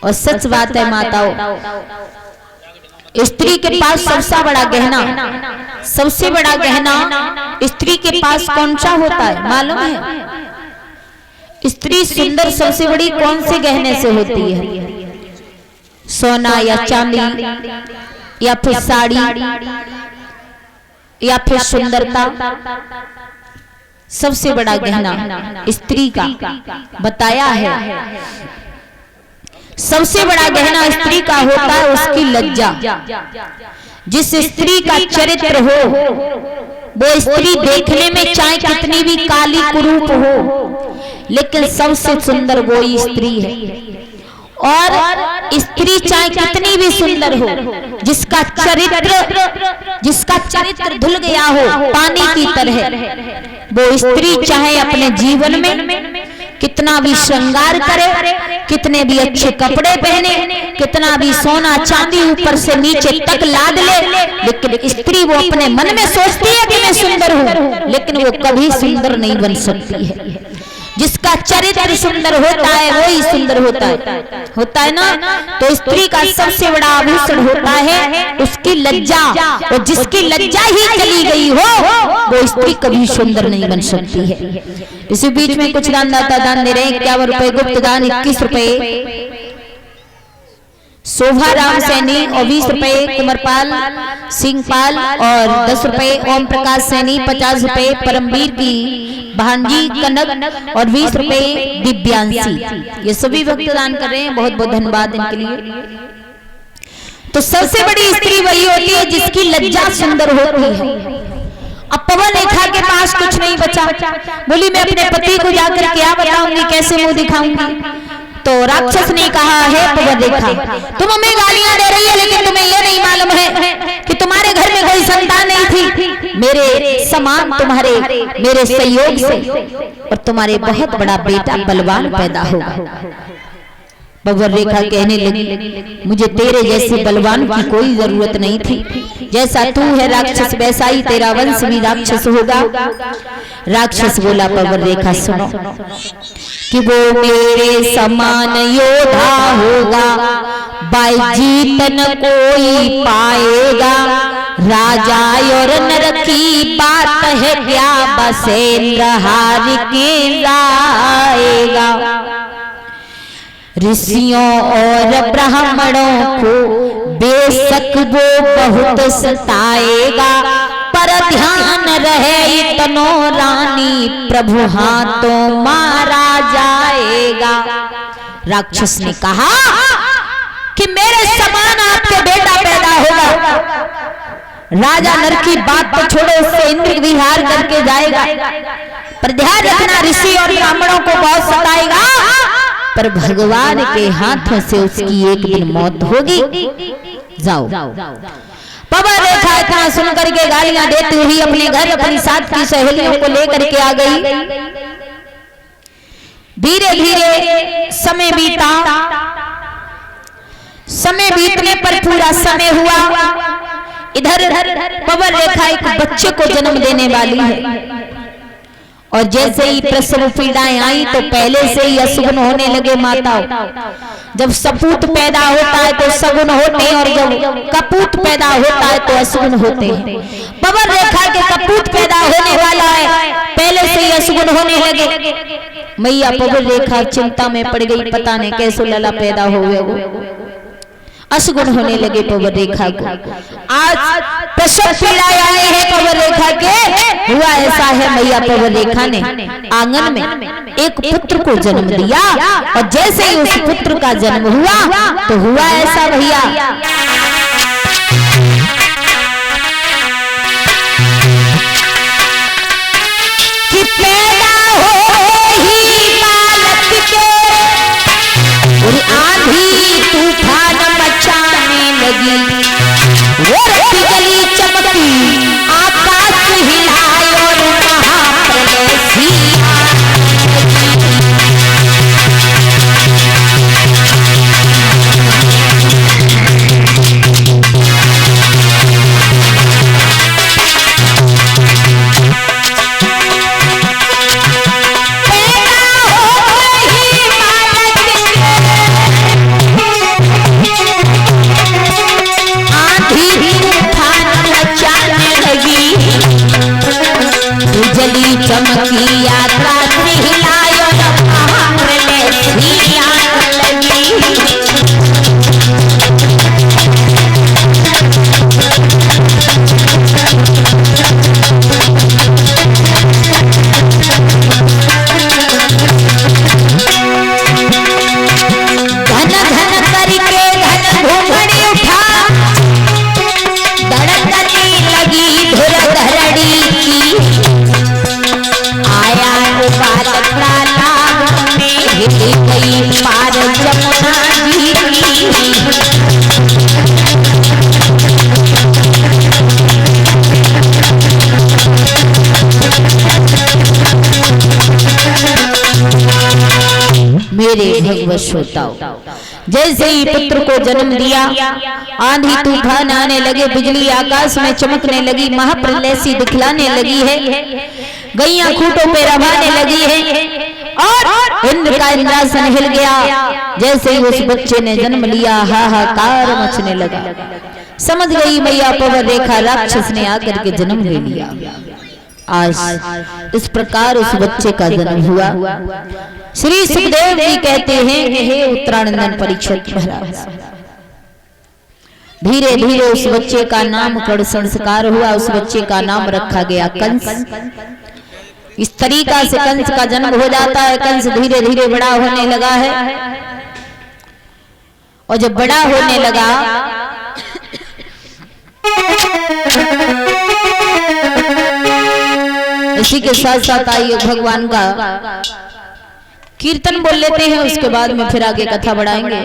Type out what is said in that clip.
और सच बात है माताओं, स्त्री के पास सबसे बड़ा गहना, सबसे बड़ा गहना स्त्री के पास कौन सा होता है मालूम है? स्त्री सुंदर सबसे बड़ी कौन से गहने से होती है? सोना या चांदी या फिर साड़ी या फिर सुंदरता। सबसे बड़ा गहना स्त्री का बताया है, सबसे बड़ा गहना स्त्री का होता है उसकी लज्जा। जिस स्त्री का चरित्र हो, वो स्त्री देखने में चाहे कितनी भी काली कुरूप हो, लेकिन सबसे सुंदर वो स्त्री है। और स्त्री चाहे कितनी भी सुंदर हो, जिसका चरित्र धुल गया हो पानी की तरह, वो स्त्री चाहे अपने जीवन में कितना भी श्रृंगार करे, कितने भी अच्छे कपड़े पहने, कितना भी सोना चांदी ऊपर से नीचे तक लाद ले, लेकिन स्त्री वो अपने मन में सोचती है कि मैं सुंदर हूँ, लेकिन वो कभी सुंदर नहीं बन सकती है। जिसका चरित्र सुंदर होता है वही सुंदर होता है ना। तो स्त्री का सबसे बड़ा आभूषण होता है उसकी लज्जा, और जिसकी लज्जा ही चली गई हो वो स्त्री कभी सुंदर नहीं बन सकती है। इसी बीच में कुछ दानदाता दान दे रहे हैं, 51 रुपए गुप्त दान, 21 रुपए शोभा राम सैनी और 20 रुपए कुमरपाल सिंहपाल और 10 रुपए ओम प्रकाश सैनी, 50 रुपए परमवीर की भांजी कनक और 20 रुपए दिव्यांशी। ये सभी भक्त दान कर रहे हैं, बहुत बहुत धन्यवाद इनके लिए। तो सबसे बड़ी स्त्री वही होती है जिसकी लज्जा सुंदर होती है। अब पवन रेखा के पास कुछ नहीं बचा, बोली मैं अपने पति को जाकर क्या बताऊंगी, कैसे मुंह दिखाऊंगी। तो राक्षस ने कहा है पवन रेखा, तुम हमें गालियां दे रही है, लेकिन तुम्हें ये नहीं मालूम है कि तुम्हारे घर में कोई संतान नहीं थी। मेरे समान तुम्हारे मेरे सहयोग से और तुम्हारे बहुत बड़ा बेटा बलवान पैदा होगा। पवन रेखा कहने लगी, मुझे तेरे जैसे बलवान की कोई जरूरत नहीं थी। जैसा तू है राक्षस, वैसा ही तेरा वंश भी राक्षस होगा। राक्षस बोला, पवन रेखा सुनो कि वो मेरे समान योद्धा होगा, बाईजीत न कोई पाएगा। राजा और नर की बात है क्या, बसेंद्र हार के लाएगा। ऋषियों और ब्राह्मणों को बेशक वो बहुत सताएगा, पर ध्यान रहे इतनो रानी, प्रभु हाथों मारा जाएगा। राक्षस ने कहा कि मेरे समान आपके बेटा पैदा होगा। राजा नर की बात तो छोड़ो, उससे इंद्र विहार करके जाएगा, पर ध्यान रखना ऋषि और ब्राह्मणों को बहुत सताएगा, पर भगवान के हाथों से उसकी एक दिन मौत होगी। जाओ। पवन रेखा इतना सुनकर के गालियां देती हुई अपने घर अपनी साथ की सहेलियों को लेकर के आ गई। धीरे धीरे समय बीता, समय बीतने पर पूरा समय हुआ। इधर पवन रेखा एक बच्चे को जन्म देने वाली है, और जैसे ही प्रसव पीड़ाएं आई तो पहले से ही अशुभ होने लगे माताओं। जब सपूत पैदा होता है तो सगुन होते हैं, और जब कपूत पैदा होता है तो अशुभ होते हैं। पवन रेखा के कपूत पैदा होने वाला है, पहले से ही अशुभ होने लगे। मैया पवन रेखा चिंता में पड़ गई, पता नहीं कैसे लला पैदा हो गया, अशुगुण होने लगे पवन रेखा को। आज प्रसव पीड़ाएं आए हैं पवन रेखा के। हुआ ऐसा है, मैया पवन रेखा ने आंगन में एक पुत्र को जन्म दिया, और जैसे ही उस पुत्र का जन्म हुआ तो हुआ ऐसा भैया कि पैदा हो ही बालक के, और आंधी तूफान मचाने लगी। वो रत्ती गली चमकी, आकाश हिलाए और महाप्रलय सी भगवश होता हो। जैसे ही पुत्र को जन्म दिया, आंधी तूफान आने लगे, बिजली आकाश में चमकने लगी, महाप्रलय सी दिखलाने लगी है, गैया खूंटों पे रवाने लगी है और इंद्र का इंद्रासन हिल गया। जैसे ही उस बच्चे ने जन्म लिया, हाहाकार मचने लगा। समझ गई मैया पवन रेखा, राक्षस ने आकर के जन्म ले लिया। आज इस प्रकार उस बच्चे का जन्म हुआ। श्री सुखदेव जी कहते हैं कि हे उत्तरानंदन परीक्षित महाराज, धीरे धीरे उस बच्चे का नामकरण संस्कार हुआ। उस बच्चे का नाम रखा गया कंस। इस तरीका से कंस का जन्म हो जाता है। कंस धीरे धीरे बड़ा होने लगा है और जब बड़ा होने लगा इसी के साथ साथ आइए भगवान का कीर्तन बोल लेते हैं, उसके बाद में फिर आगे कथा बढ़ाएंगे।